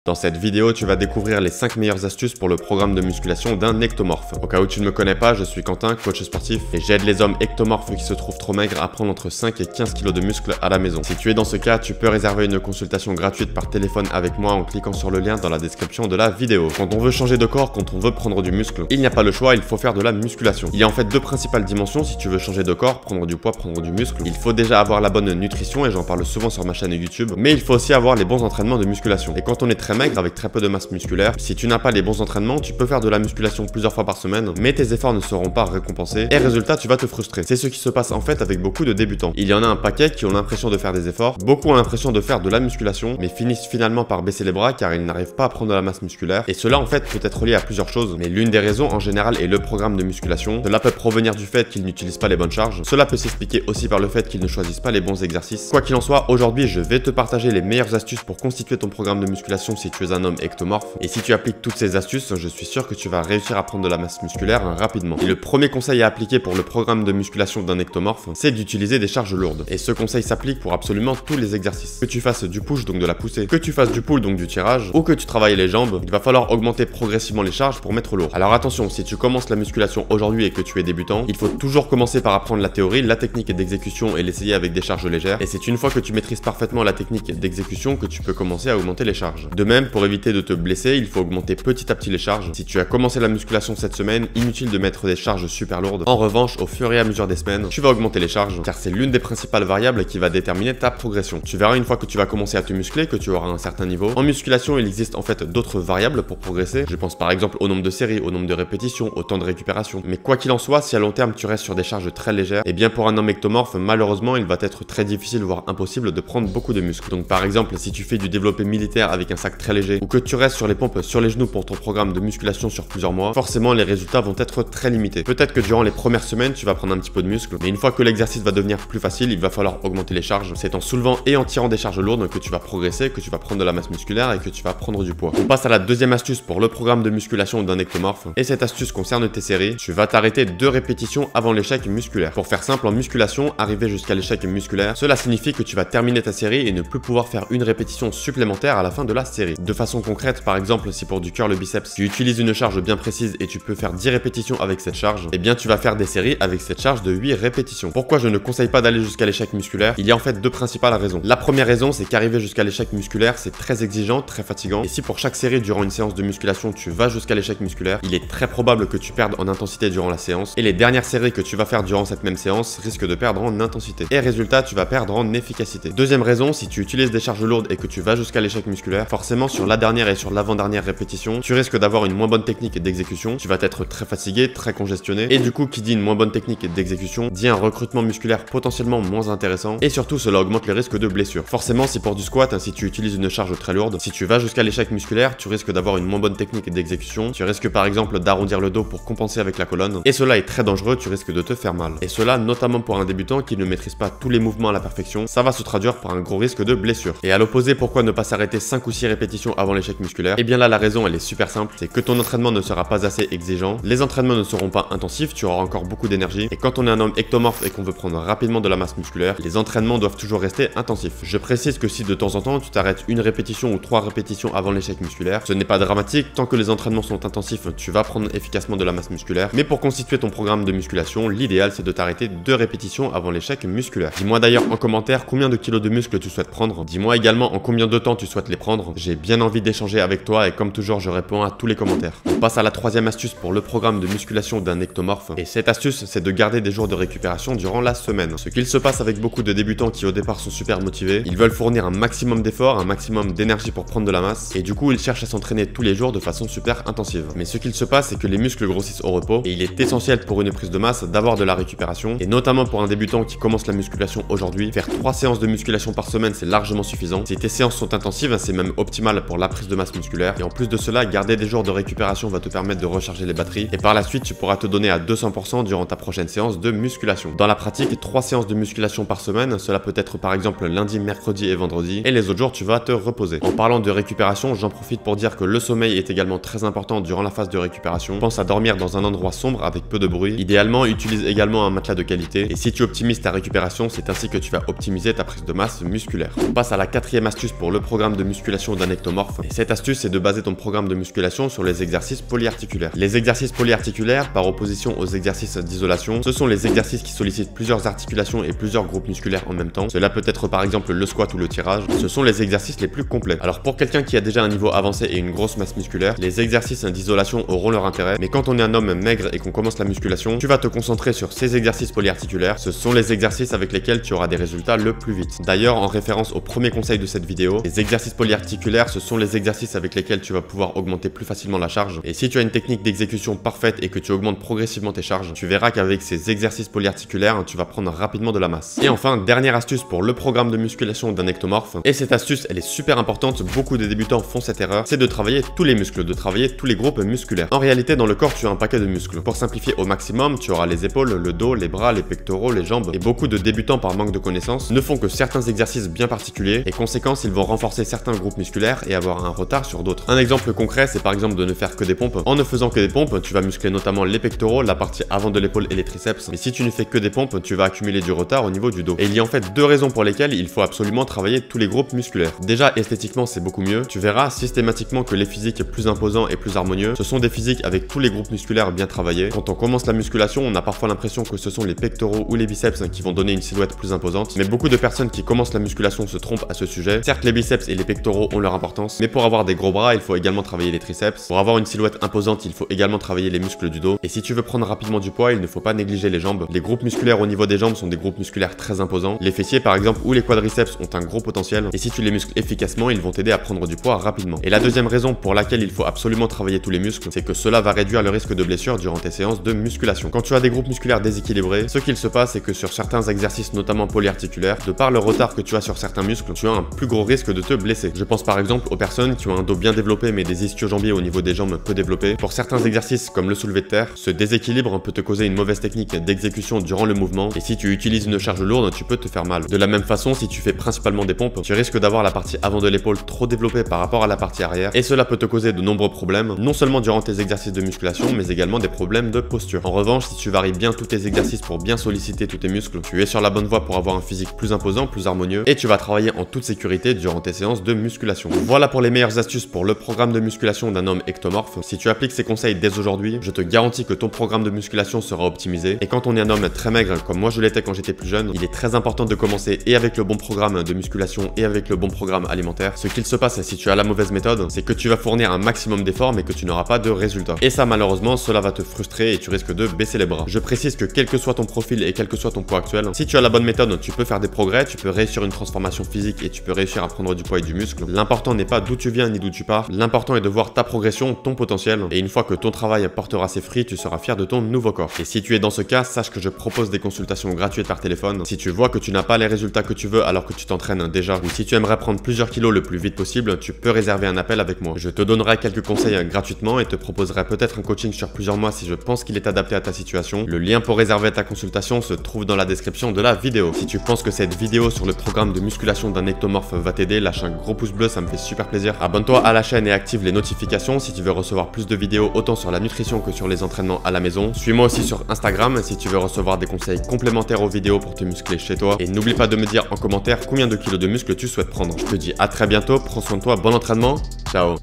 Dans cette vidéo, tu vas découvrir les 5 meilleures astuces pour le programme de musculation d'un ectomorphe. Au cas où tu ne me connais pas, je suis Quentin, coach sportif, et j'aide les hommes ectomorphes qui se trouvent trop maigres à prendre entre 5 et 15 kg de muscles à la maison. Si tu es dans ce cas, tu peux réserver une consultation gratuite par téléphone avec moi en cliquant sur le lien dans la description de la vidéo. Quand on veut changer de corps, quand on veut prendre du muscle, il n'y a pas le choix, il faut faire de la musculation. Il y a en fait deux principales dimensions si tu veux changer de corps, prendre du poids, prendre du muscle. Il faut déjà avoir la bonne nutrition, et j'en parle souvent sur ma chaîne YouTube, mais il faut aussi avoir les bons entraînements de musculation. Et quand on est très maigre, avec très peu de masse musculaire, si tu n'as pas les bons entraînements, tu peux faire de la musculation plusieurs fois par semaine, mais tes efforts ne seront pas récompensés et résultat, tu vas te frustrer. C'est ce qui se passe en fait avec beaucoup de débutants. Il y en a un paquet qui ont l'impression de faire des efforts, beaucoup ont l'impression de faire de la musculation, mais finissent finalement par baisser les bras car ils n'arrivent pas à prendre de la masse musculaire. Et cela en fait peut être lié à plusieurs choses, mais l'une des raisons en général est le programme de musculation. Cela peut provenir du fait qu'ils n'utilisent pas les bonnes charges. Cela peut s'expliquer aussi par le fait qu'ils ne choisissent pas les bons exercices. Quoi qu'il en soit, aujourd'hui je vais te partager les meilleures astuces pour constituer ton programme de musculation si tu es un homme ectomorphe. Et si tu appliques toutes ces astuces, je suis sûr que tu vas réussir à prendre de la masse musculaire rapidement. Et le premier conseil à appliquer pour le programme de musculation d'un ectomorphe, c'est d'utiliser des charges lourdes. Et ce conseil s'applique pour absolument tous les exercices. Que tu fasses du push, donc de la poussée, que tu fasses du pull, donc du tirage, ou que tu travailles les jambes, il va falloir augmenter progressivement les charges pour mettre lourd. Alors attention, si tu commences la musculation aujourd'hui et que tu es débutant, il faut toujours commencer par apprendre la théorie, la technique d'exécution et l'essayer avec des charges légères. Et c'est une fois que tu maîtrises parfaitement la technique d'exécution que tu peux commencer à augmenter les charges. De même, pour éviter de te blesser, il faut augmenter petit à petit les charges. Si tu as commencé la musculation cette semaine, inutile de mettre des charges super lourdes. En revanche, au fur et à mesure des semaines, tu vas augmenter les charges car c'est l'une des principales variables qui va déterminer ta progression. Tu verras une fois que tu vas commencer à te muscler que tu auras un certain niveau. En musculation, il existe en fait d'autres variables pour progresser. Je pense par exemple au nombre de séries, au nombre de répétitions, au temps de récupération. Mais quoi qu'il en soit, si à long terme tu restes sur des charges très légères, et bien pour un homme ectomorphe, malheureusement, il va être très difficile voire impossible de prendre beaucoup de muscles. Donc par exemple, si tu fais du développé militaire avec un sac très léger ou que tu restes sur les pompes sur les genoux pour ton programme de musculation sur plusieurs mois, forcément les résultats vont être très limités. Peut-être que durant les premières semaines, tu vas prendre un petit peu de muscle, mais une fois que l'exercice va devenir plus facile, il va falloir augmenter les charges. C'est en soulevant et en tirant des charges lourdes que tu vas progresser, que tu vas prendre de la masse musculaire et que tu vas prendre du poids. On passe à la deuxième astuce pour le programme de musculation d'un ectomorphe, et cette astuce concerne tes séries. Tu vas t'arrêter 2 répétitions avant l'échec musculaire. Pour faire simple, en musculation, arriver jusqu'à l'échec musculaire, cela signifie que tu vas terminer ta série et ne plus pouvoir faire une répétition supplémentaire à la fin de la série. De façon concrète, par exemple, si pour du curl biceps, tu utilises une charge bien précise et tu peux faire 10 répétitions avec cette charge, et bien tu vas faire des séries avec cette charge de 8 répétitions. Pourquoi je ne conseille pas d'aller jusqu'à l'échec musculaire? Il y a en fait deux principales raisons. La première raison, c'est qu'arriver jusqu'à l'échec musculaire, c'est très exigeant, très fatigant, et si pour chaque série durant une séance de musculation, tu vas jusqu'à l'échec musculaire, il est très probable que tu perdes en intensité durant la séance, et les dernières séries que tu vas faire durant cette même séance risquent de perdre en intensité. Et résultat, tu vas perdre en efficacité. Deuxième raison, si tu utilises des charges lourdes et que tu vas jusqu'à l'échec musculaire, forcément sur la dernière et sur l'avant-dernière répétition, tu risques d'avoir une moins bonne technique d'exécution, tu vas être très fatigué, très congestionné, et du coup qui dit une moins bonne technique d'exécution dit un recrutement musculaire potentiellement moins intéressant, et surtout cela augmente le risque de blessure. Forcément, si pour du squat, si tu utilises une charge très lourde, si tu vas jusqu'à l'échec musculaire, tu risques d'avoir une moins bonne technique d'exécution, tu risques par exemple d'arrondir le dos pour compenser avec la colonne, et cela est très dangereux, tu risques de te faire mal. Et cela notamment pour un débutant qui ne maîtrise pas tous les mouvements à la perfection, ça va se traduire par un gros risque de blessure. Et à l'opposé, pourquoi ne pas s'arrêter 5 ou 6 répétitions avant l'échec musculaire? Et bien là la raison elle est super simple, c'est que ton entraînement ne sera pas assez exigeant, les entraînements ne seront pas intensifs, tu auras encore beaucoup d'énergie, et quand on est un homme ectomorphe et qu'on veut prendre rapidement de la masse musculaire, les entraînements doivent toujours rester intensifs. Je précise que si de temps en temps tu t'arrêtes une répétition ou 3 répétitions avant l'échec musculaire, ce n'est pas dramatique, tant que les entraînements sont intensifs, tu vas prendre efficacement de la masse musculaire, mais pour constituer ton programme de musculation, l'idéal c'est de t'arrêter 2 répétitions avant l'échec musculaire. Dis-moi d'ailleurs en commentaire combien de kilos de muscles tu souhaites prendre, dis-moi également en combien de temps tu souhaites les prendre, j'ai bien envie d'échanger avec toi et comme toujours je réponds à tous les commentaires. On passe à la troisième astuce pour le programme de musculation d'un ectomorphe, et cette astuce c'est de garder des jours de récupération durant la semaine. Ce qu'il se passe avec beaucoup de débutants qui au départ sont super motivés, ils veulent fournir un maximum d'efforts, un maximum d'énergie pour prendre de la masse, et du coup ils cherchent à s'entraîner tous les jours de façon super intensive. Mais ce qu'il se passe c'est que les muscles grossissent au repos, et il est essentiel pour une prise de masse d'avoir de la récupération, et notamment pour un débutant qui commence la musculation aujourd'hui, faire 3 séances de musculation par semaine c'est largement suffisant. Si tes séances sont intensives, c'est même optimal pour la prise de masse musculaire, et en plus de cela, garder des jours de récupération va te permettre de recharger les batteries et par la suite tu pourras te donner à 200% durant ta prochaine séance de musculation. Dans la pratique, 3 séances de musculation par semaine, cela peut être par exemple lundi, mercredi et vendredi, et les autres jours tu vas te reposer. En parlant de récupération, j'en profite pour dire que le sommeil est également très important durant la phase de récupération. Pense à dormir dans un endroit sombre avec peu de bruit. Idéalement, utilise également un matelas de qualité et si tu optimises ta récupération, c'est ainsi que tu vas optimiser ta prise de masse musculaire. On passe à la 4e astuce pour le programme de musculation d'un ectomorphe. Et cette astuce, c'est de baser ton programme de musculation sur les exercices polyarticulaires. Les exercices polyarticulaires, par opposition aux exercices d'isolation, ce sont les exercices qui sollicitent plusieurs articulations et plusieurs groupes musculaires en même temps. Cela peut être par exemple le squat ou le tirage. Ce sont les exercices les plus complets. Alors pour quelqu'un qui a déjà un niveau avancé et une grosse masse musculaire, les exercices d'isolation auront leur intérêt. Mais quand on est un homme maigre et qu'on commence la musculation, tu vas te concentrer sur ces exercices polyarticulaires. Ce sont les exercices avec lesquels tu auras des résultats le plus vite. D'ailleurs, en référence au premier conseil de cette vidéo, les exercices polyarticulaires, ce sont les exercices avec lesquels tu vas pouvoir augmenter plus facilement la charge. Et si tu as une technique d'exécution parfaite et que tu augmentes progressivement tes charges, tu verras qu'avec ces exercices polyarticulaires, tu vas prendre rapidement de la masse. Et enfin, dernière astuce pour le programme de musculation d'un ectomorphe. Et cette astuce, elle est super importante, beaucoup de débutants font cette erreur, c'est de travailler tous les muscles, de travailler tous les groupes musculaires. En réalité, dans le corps, tu as un paquet de muscles. Pour simplifier au maximum, tu auras les épaules, le dos, les bras, les pectoraux, les jambes. Et beaucoup de débutants par manque de connaissances ne font que certains exercices bien particuliers et conséquence, ils vont renforcer certains groupes musculaires et avoir un retard sur d'autres. Un exemple concret, c'est par exemple de ne faire que des pompes. En ne faisant que des pompes, tu vas muscler notamment les pectoraux, la partie avant de l'épaule et les triceps. Et si tu ne fais que des pompes, tu vas accumuler du retard au niveau du dos. Et il y a en fait deux raisons pour lesquelles il faut absolument travailler tous les groupes musculaires. Déjà, esthétiquement, c'est beaucoup mieux. Tu verras systématiquement que les physiques plus imposants et plus harmonieux, ce sont des physiques avec tous les groupes musculaires bien travaillés. Quand on commence la musculation, on a parfois l'impression que ce sont les pectoraux ou les biceps qui vont donner une silhouette plus imposante. Mais beaucoup de personnes qui commencent la musculation se trompent à ce sujet. Certes, les biceps et les pectoraux ont leur importance, mais pour avoir des gros bras, il faut également travailler les triceps. Pour avoir une silhouette imposante, il faut également travailler les muscles du dos. Et si tu veux prendre rapidement du poids, il ne faut pas négliger les jambes. Les groupes musculaires au niveau des jambes sont des groupes musculaires très imposants. Les fessiers par exemple ou les quadriceps ont un gros potentiel. Et si tu les muscles efficacement, ils vont t'aider à prendre du poids rapidement. Et la deuxième raison pour laquelle il faut absolument travailler tous les muscles, c'est que cela va réduire le risque de blessure durant tes séances de musculation. Quand tu as des groupes musculaires déséquilibrés, ce qu'il se passe c'est que sur certains exercices, notamment polyarticulaires, de par le retard que tu as sur certains muscles, tu as un plus gros risque de te blesser. Je pense par exemple aux personnes qui ont un dos bien développé mais des ischio-jambiers au niveau des jambes peu développés. Pour certains exercices comme le soulevé de terre, ce déséquilibre peut te causer une mauvaise technique d'exécution durant le mouvement et si tu utilises une charge lourde, tu peux te faire mal. De la même façon, si tu fais principalement des pompes, tu risques d'avoir la partie avant de l'épaule trop développée par rapport à la partie arrière et cela peut te causer de nombreux problèmes, non seulement durant tes exercices de musculation mais également des problèmes de posture. En revanche, si tu varies bien tous tes exercices pour bien solliciter tous tes muscles, tu es sur la bonne voie pour avoir un physique plus imposant, plus harmonieux et tu vas travailler en toute sécurité durant tes séances de musculation. Voilà pour les meilleures astuces pour le programme de musculation d'un homme ectomorphe. Si tu appliques ces conseils dès aujourd'hui, je te garantis que ton programme de musculation sera optimisé. Et quand on est un homme très maigre comme moi je l'étais quand j'étais plus jeune, il est très important de commencer et avec le bon programme de musculation et avec le bon programme alimentaire. Ce qu'il se passe si tu as la mauvaise méthode, c'est que tu vas fournir un maximum d'efforts mais que tu n'auras pas de résultats. Et ça malheureusement, cela va te frustrer et tu risques de baisser les bras. Je précise que quel que soit ton profil et quel que soit ton poids actuel, si tu as la bonne méthode, tu peux faire des progrès, tu peux réussir une transformation physique et tu peux réussir à prendre du poids et du muscle. L'important n'est pas d'où tu viens ni d'où tu pars, l'important est de voir ta progression, ton potentiel et une fois que ton travail portera ses fruits, tu seras fier de ton nouveau corps. Et si tu es dans ce cas, sache que je propose des consultations gratuites par téléphone. Si tu vois que tu n'as pas les résultats que tu veux alors que tu t'entraînes déjà ou si tu aimerais prendre plusieurs kilos le plus vite possible, tu peux réserver un appel avec moi. Je te donnerai quelques conseils gratuitement et te proposerai peut-être un coaching sur plusieurs mois si je pense qu'il est adapté à ta situation. Le lien pour réserver ta consultation se trouve dans la description de la vidéo. Si tu penses que cette vidéo sur le programme de musculation d'un ectomorphe va t'aider, lâche un gros pouce bleu, ça me fait super plaisir. Abonne-toi à la chaîne et active les notifications si tu veux recevoir plus de vidéos autant sur la nutrition que sur les entraînements à la maison. Suis-moi aussi sur Instagram si tu veux recevoir des conseils complémentaires aux vidéos pour te muscler chez toi. Et n'oublie pas de me dire en commentaire combien de kilos de muscles tu souhaites prendre. Je te dis à très bientôt, prends soin de toi, bon entraînement, ciao.